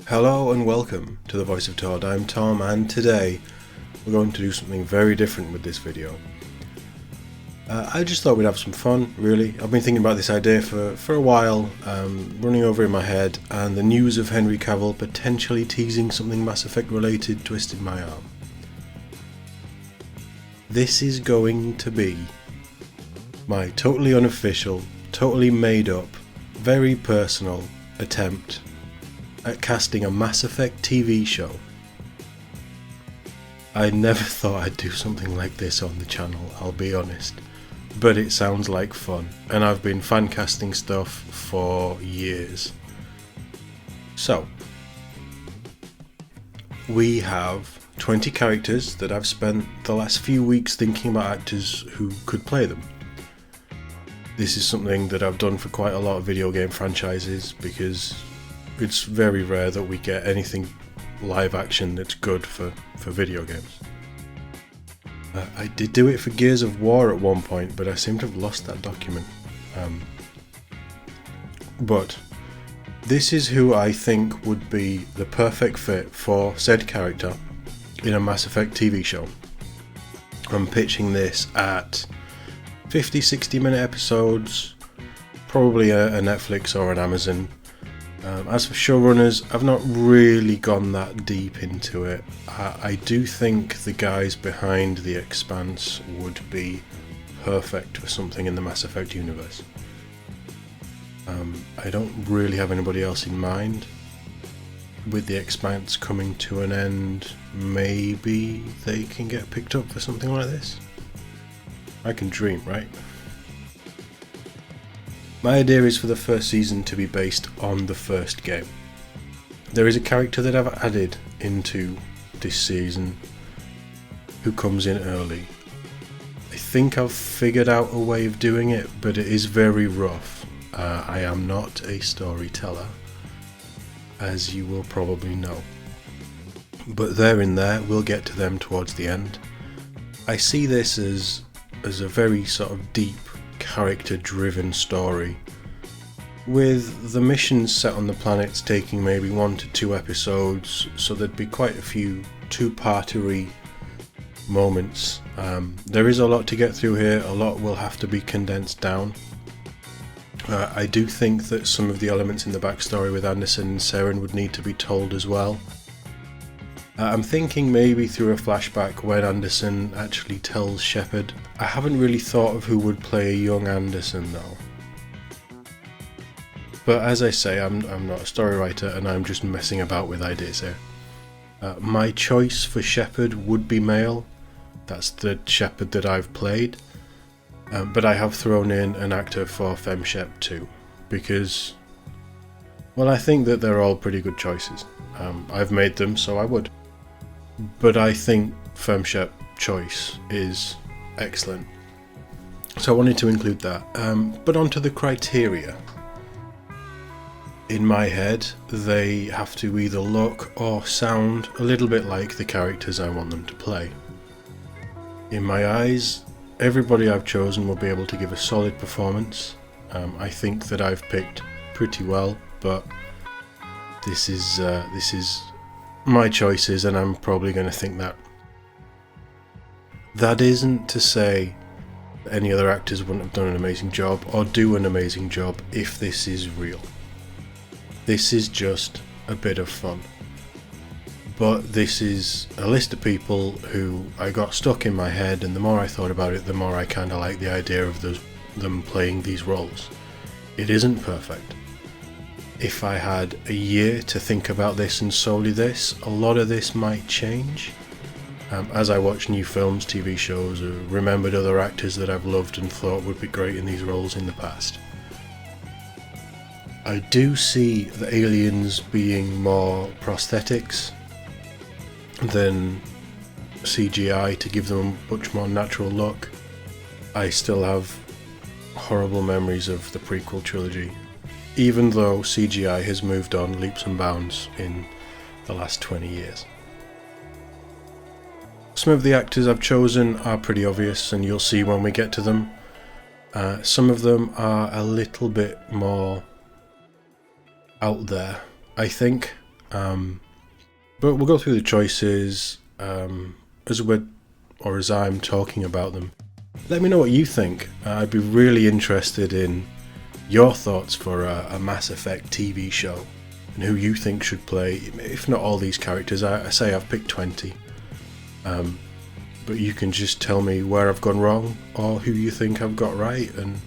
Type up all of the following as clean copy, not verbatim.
Hello and welcome to the Voice of TOD. I'm Tom, and today we're going to do something very different with this video. I just thought we'd have some fun, really. I've been thinking about this idea for a while, running over in my head, and the news of Henry Cavill potentially teasing something Mass Effect related twisted my arm. This is going to be my totally unofficial, totally made up, very personal attempt at casting a Mass Effect TV show. I never thought I'd do something like this on the channel, I'll be honest, but it sounds like fun, and I've been fan casting stuff for years. So, we have 20 characters that I've spent the last few weeks thinking about actors who could play them. This is something that I've done for quite a lot of video game franchises because it's very rare that we get anything live action that's good for video games. I did do it for Gears of War at one point, but I seem to have lost that document. But this is who I think would be the perfect fit for said character in a Mass Effect TV show. I'm pitching this at 50-60 minute episodes, probably a Netflix or an Amazon. As for showrunners, I've not really gone that deep into it. I do think the guys behind The Expanse would be perfect for something in the Mass Effect universe. I don't really have anybody else in mind. With The Expanse coming to an end, maybe they can get picked up for something like this. I can dream, right? My idea is for the first season to be based on the first game. There is a character that I've added into this season who comes in early. I think I've figured out a way of doing it, but it is very rough. I am not a storyteller, as you will probably know. But they're in there, we'll get to them towards the end. I see this as a very sort of deep, character-driven story, with the missions set on the planets taking maybe 1 to 2 episodes, so there'd be quite a few two-partery moments. There is a lot to get through here, a lot will have to be condensed down. I do think that some of the elements in the backstory with Anderson and Saren would need to be told as well. I'm thinking maybe through a flashback when Anderson actually tells Shepard. I haven't really thought of who would play a young Anderson though. But as I say, I'm not a story writer and I'm just messing about with ideas here. My choice for Shepard would be male. That's the Shepard that I've played. But I have thrown in an actor for FemShep too, because, well, I think that they're all pretty good choices. I've made them, so I would. But I think FemShep choice is excellent. So I wanted to include that. But onto the criteria. In my head, they have to either look or sound a little bit like the characters I want them to play. In my eyes, everybody I've chosen will be able to give a solid performance. I think that I've picked pretty well, but this is my choices, and I'm probably going to think that. That isn't to say that any other actors wouldn't have done an amazing job or do an amazing job if this is real. This is just a bit of fun. But this is a list of people who I got stuck in my head, and the more I thought about it, the more I kind of like the idea of them playing these roles. It isn't perfect. If I had a year to think about this and solely this, a lot of this might change. As I watch new films, TV shows, or remembered other actors that I've loved and thought would be great in these roles in the past. I do see the aliens being more prosthetics than CGI to give them a much more natural look. I still have horrible memories of the prequel trilogy, even though CGI has moved on leaps and bounds in the last 20 years. Some of the actors I've chosen are pretty obvious, and you'll see when we get to them. Some of them are a little bit more out there, I think. But we'll go through the choices as I'm talking about them. Let me know what you think. I'd be really interested in your thoughts for a Mass Effect TV show and who you think should play, if not all these characters. I say I've picked 20. But you can just tell me where I've gone wrong or who you think I've got right, and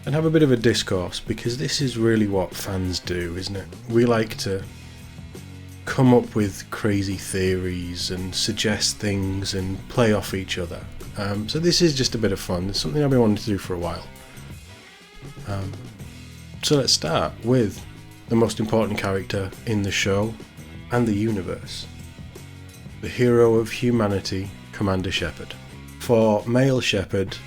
have a bit of a discourse, because this is really what fans do, isn't it? We like to come up with crazy theories and suggest things and play off each other. So this is just a bit of fun. It's something I've been wanting to do for a while. So let's start with the most important character in the show and the universe. The hero of humanity, Commander Shepard. For male Shepard,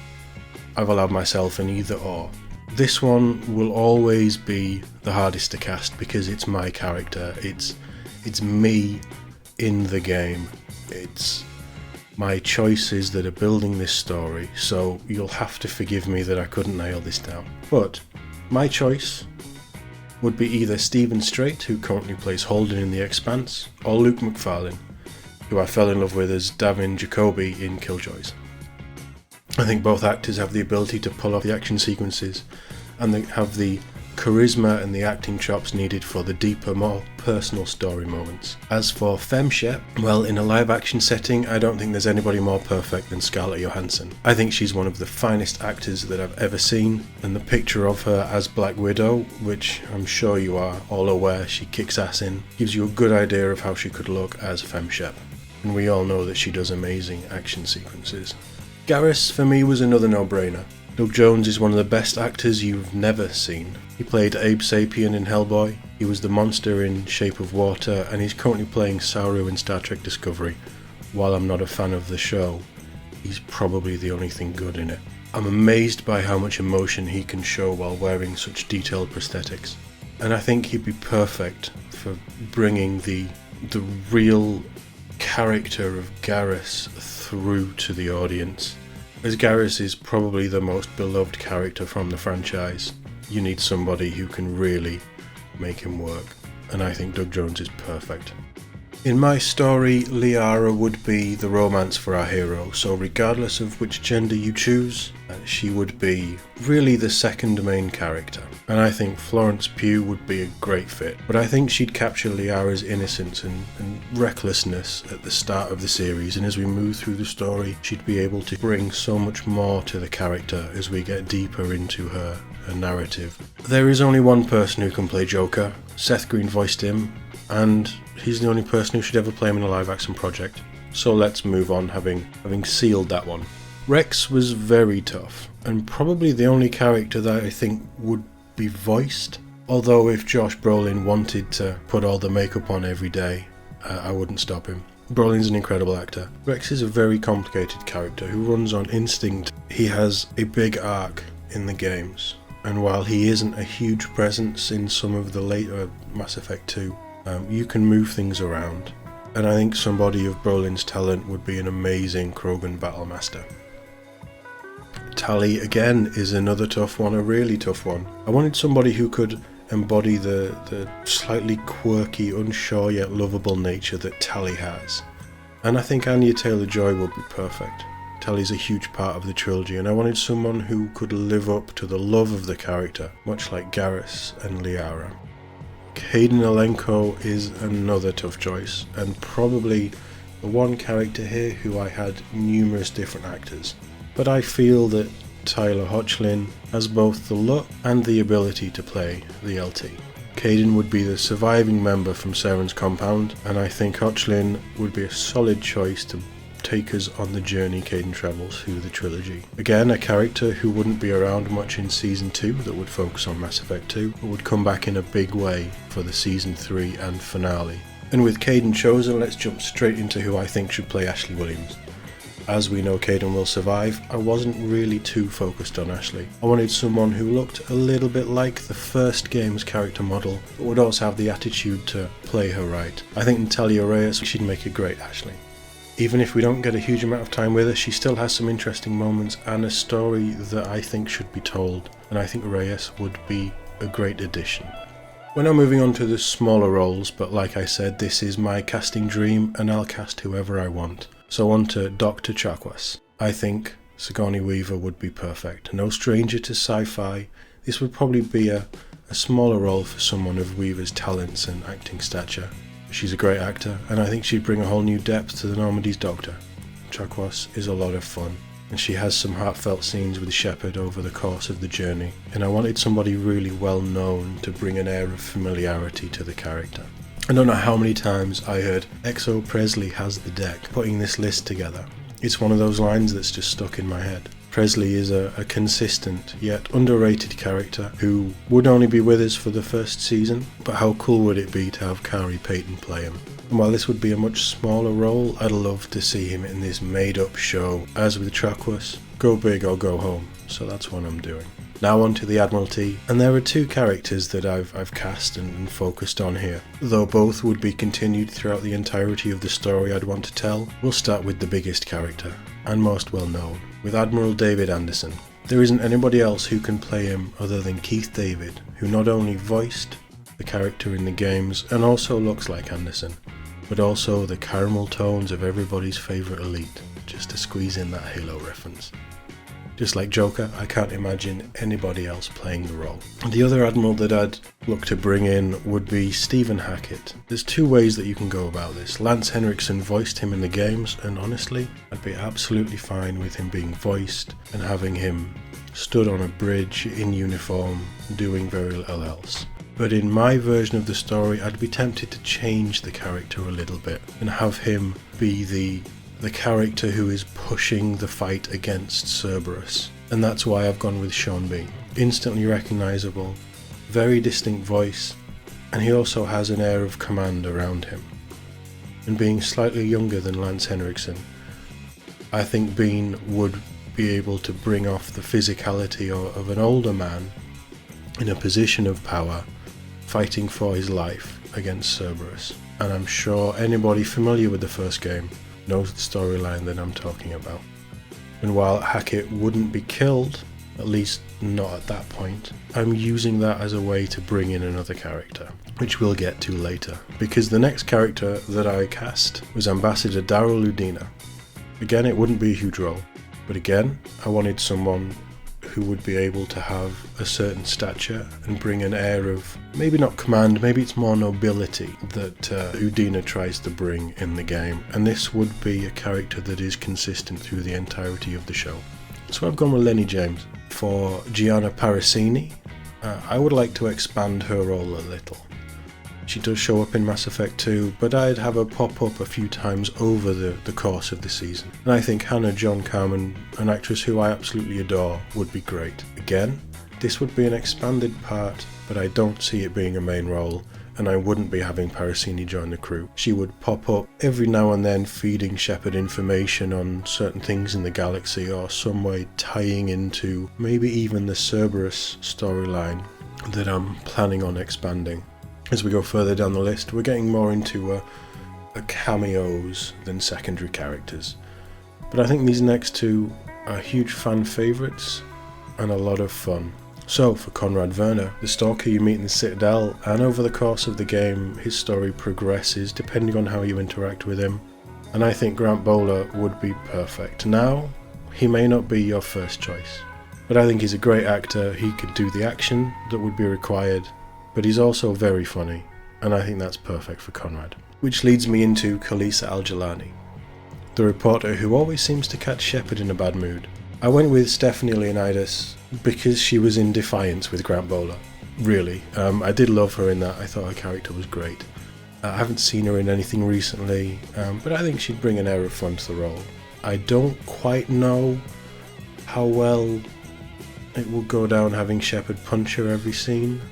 I've allowed myself an either or. This one will always be the hardest to cast because it's my character. It's me in the game. It's my choices that are building this story, so you'll have to forgive me that I couldn't nail this down. But my choice would be either Stephen Strait, who currently plays Holden in The Expanse, or Luke McFarlane, who I fell in love with as Davin Jacobi in Killjoys. I think both actors have the ability to pull off the action sequences, and they have the charisma and the acting chops needed for the deeper, more personal story moments. As for FemShep, well, in a live action setting, I don't think there's anybody more perfect than Scarlett Johansson. I think she's one of the finest actors that I've ever seen, and the picture of her as Black Widow, which I'm sure you are all aware she kicks ass in, gives you a good idea of how she could look as FemShep. And we all know that she does amazing action sequences. Garrus, for me, was another no-brainer. Doug Jones is one of the best actors you've never seen. He played Abe Sapien in Hellboy, he was the monster in Shape of Water, and he's currently playing Saru in Star Trek Discovery. While I'm not a fan of the show, he's probably the only thing good in it. I'm amazed by how much emotion he can show while wearing such detailed prosthetics. And I think he'd be perfect for bringing the real character of Garrus through to the audience. As Garrus is probably the most beloved character from the franchise, you need somebody who can really make him work, and I think Doug Jones is perfect. In my story, Liara would be the romance for our hero, so regardless of which gender you choose, she would be really the second main character. And I think Florence Pugh would be a great fit, but I think she'd capture Liara's innocence and recklessness at the start of the series, and as we move through the story, she'd be able to bring so much more to the character as we get deeper into her narrative. There is only one person who can play Joker. Seth Green voiced him, and he's the only person who should ever play him in a live action project. So let's move on, having sealed that one. Rex was very tough, and probably the only character that I think would be voiced. Although if Josh Brolin wanted to put all the makeup on every day, I wouldn't stop him. Brolin's an incredible actor. Rex is a very complicated character who runs on instinct. He has a big arc in the games, and while he isn't a huge presence in some of the later Mass Effect 2, you can move things around, and I think somebody of Brolin's talent would be an amazing Krogan Battlemaster. Tali, again, is another tough one, a really tough one. I wanted somebody who could embody the slightly quirky, unsure yet lovable nature that Tali has, and I think Anya Taylor-Joy would be perfect. Tali's a huge part of the trilogy, and I wanted someone who could live up to the love of the character, much like Garrus and Liara. Hayden Alenko is another tough choice, and probably the one character here who I had numerous different actors. But I feel that Tyler Hoechlin has both the look and the ability to play the LT. Kaidan would be the surviving member from Saren's compound, and I think Hoechlin would be a solid choice to take us on the journey Kaidan travels through the trilogy. Again, a character who wouldn't be around much in Season 2 that would focus on Mass Effect 2, but would come back in a big way for the Season 3 and finale. And with Kaidan chosen, let's jump straight into who I think should play Ashley Williams. As we know Kaidan will survive, I wasn't really too focused on Ashley. I wanted someone who looked a little bit like the first game's character model, but would also have the attitude to play her right. I think Natalia Reyes, she'd make a great Ashley. Even if we don't get a huge amount of time with her, she still has some interesting moments and a story that I think should be told, and I think Reyes would be a great addition. We're now moving on to the smaller roles, but like I said, this is my casting dream and I'll cast whoever I want. So on to Dr. Chakwas. I think Sigourney Weaver would be perfect. No stranger to sci-fi, this would probably be a smaller role for someone of Weaver's talents and acting stature. She's a great actor, and I think she'd bring a whole new depth to the Normandy's Doctor. Chakwas is a lot of fun, and she has some heartfelt scenes with Shepard over the course of the journey, and I wanted somebody really well known to bring an air of familiarity to the character. I don't know how many times I heard XO Presley has the deck putting this list together. It's one of those lines that's just stuck in my head. Presley is a consistent yet underrated character who would only be with us for the first season, but how cool would it be to have Khary Payton play him? And while this would be a much smaller role, I'd love to see him in this made up show. As with Chakwas, go big or go home, so that's what I'm doing. Now on to the Admiralty, and there are two characters that I've cast and focused on here. Though both would be continued throughout the entirety of the story I'd want to tell, we'll start with the biggest character, and most well known, with Admiral David Anderson. There isn't anybody else who can play him other than Keith David, who not only voiced the character in the games and also looks like Anderson, but also the caramel tones of everybody's favourite elite, just to squeeze in that Halo reference. Just like Joker, I can't imagine anybody else playing the role. The other Admiral that I'd look to bring in would be Stephen Hackett. There's two ways that you can go about this. Lance Henriksen voiced him in the games, and honestly, I'd be absolutely fine with him being voiced and having him stood on a bridge in uniform doing very little else. But in my version of the story, I'd be tempted to change the character a little bit and have him be the character who is pushing the fight against Cerberus. And that's why I've gone with Sean Bean. Instantly recognisable, very distinct voice, and he also has an air of command around him. And being slightly younger than Lance Henriksen, I think Bean would be able to bring off the physicality of an older man in a position of power, fighting for his life against Cerberus. And I'm sure anybody familiar with the first game knows the storyline that I'm talking about. And while Hackett wouldn't be killed, at least not at that point, I'm using that as a way to bring in another character, which we'll get to later, because the next character that I cast was Ambassador Darrell Udina. Again, it wouldn't be a huge role, but again, I wanted someone who would be able to have a certain stature and bring an air of, maybe not command, maybe it's more nobility that Udina tries to bring in the game, and this would be a character that is consistent through the entirety of the show. So I've gone with Lenny James. For Gianna Parasini, I would like to expand her role a little. She does show up in Mass Effect 2, but I'd have her pop up a few times over the course of the season. And I think Hannah John Carmen, an actress who I absolutely adore, would be great. Again, this would be an expanded part, but I don't see it being a main role, and I wouldn't be having Parasini join the crew. She would pop up every now and then feeding Shepard information on certain things in the galaxy, or some way tying into maybe even the Cerberus storyline that I'm planning on expanding. As we go further down the list, we're getting more into cameos than secondary characters. But I think these next two are huge fan favourites and a lot of fun. So, for Conrad Werner, the Stalker you meet in the Citadel, and over the course of the game, his story progresses depending on how you interact with him. And I think Grant Bowler would be perfect. Now, he may not be your first choice, but I think he's a great actor. He could do the action that would be required, but he's also very funny, and I think that's perfect for Conrad. Which leads me into Khaleesa Al-Jalani, the reporter who always seems to catch Shepard in a bad mood. I went with Stephanie Leonidas because she was in defiance with Grant Bowler. Really, I did love her in that. I thought her character was great. I haven't seen her in anything recently, but I think she'd bring an air of fun to the role. I don't quite know how well it will go down having Shepard punch her every scene,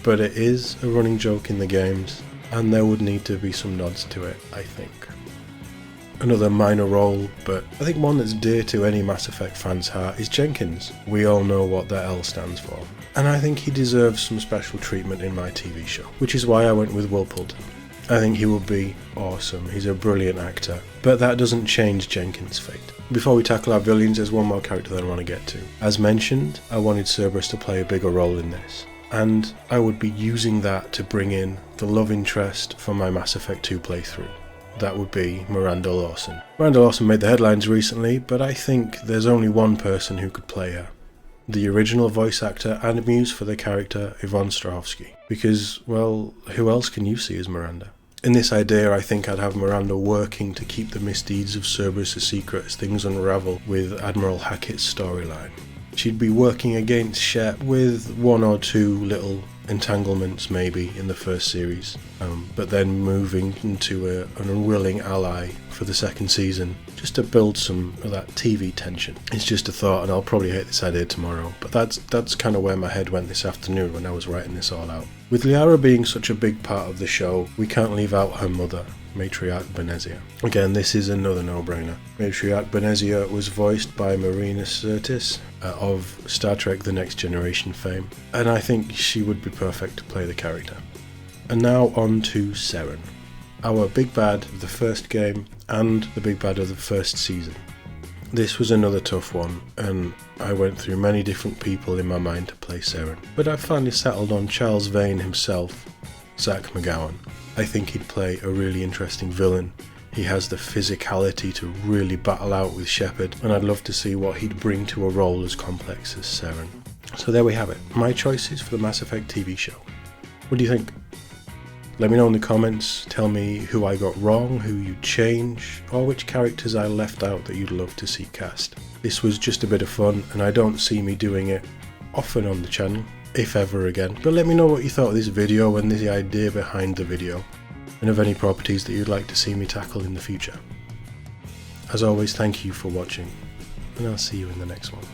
but it is a running joke in the games, and there would need to be some nods to it, I think. Another minor role, but I think one that's dear to any Mass Effect fan's heart, is Jenkins. We all know what that L stands for, and I think he deserves some special treatment in my TV show, which is why I went with Will Poulton. I think he will be awesome. He's a brilliant actor, but that doesn't change Jenkins' fate. Before we tackle our villains, there's one more character that I want to get to. As mentioned, I wanted Cerberus to play a bigger role in this. and I would be using that to bring in the love interest for my Mass Effect 2 playthrough. That would be Miranda Lawson. Miranda Lawson made the headlines recently, but I think there's only one person who could play her. The original voice actor and muse for the character Yvonne Strahovski. Because, well, who else can you see as Miranda? In this idea, I think I'd have Miranda working to keep the misdeeds of Cerberus a secret as things unravel with Admiral Hackett's storyline. She'd be working against Shep with one or two little entanglements maybe in the first series, but then moving into an unwilling ally for the second season, just to build some of that TV tension. It's just a thought, and I'll probably hate this idea tomorrow, but that's kind of where my head went this afternoon when I was writing this all out. With Liara being such a big part of the show, we can't leave out her mother, Matriarch Benezia. Again, this is another no-brainer. Matriarch Benezia was voiced by Marina Sirtis of Star Trek The Next Generation fame, and I think she would be perfect to play the character. And now on to Seren, our big bad of the first game and the big bad of the first season. This was another tough one, and I went through many different people in my mind to play Seren, but I finally settled on Charles Vane himself, Zach McGowan. I think he'd play a really interesting villain. He has the physicality to really battle out with Shepard, and I'd love to see what he'd bring to a role as complex as Seren. So there we have it, my choices for the Mass Effect TV show. What do you think? Let me know in the comments, tell me who I got wrong, who you'd change, or which characters I left out that you'd love to see cast. This was just a bit of fun, and I don't see me doing it often on the channel, if ever again. But let me know what you thought of this video and the idea behind the video, and of any properties that you'd like to see me tackle in the future. As always, thank you for watching, and I'll see you in the next one.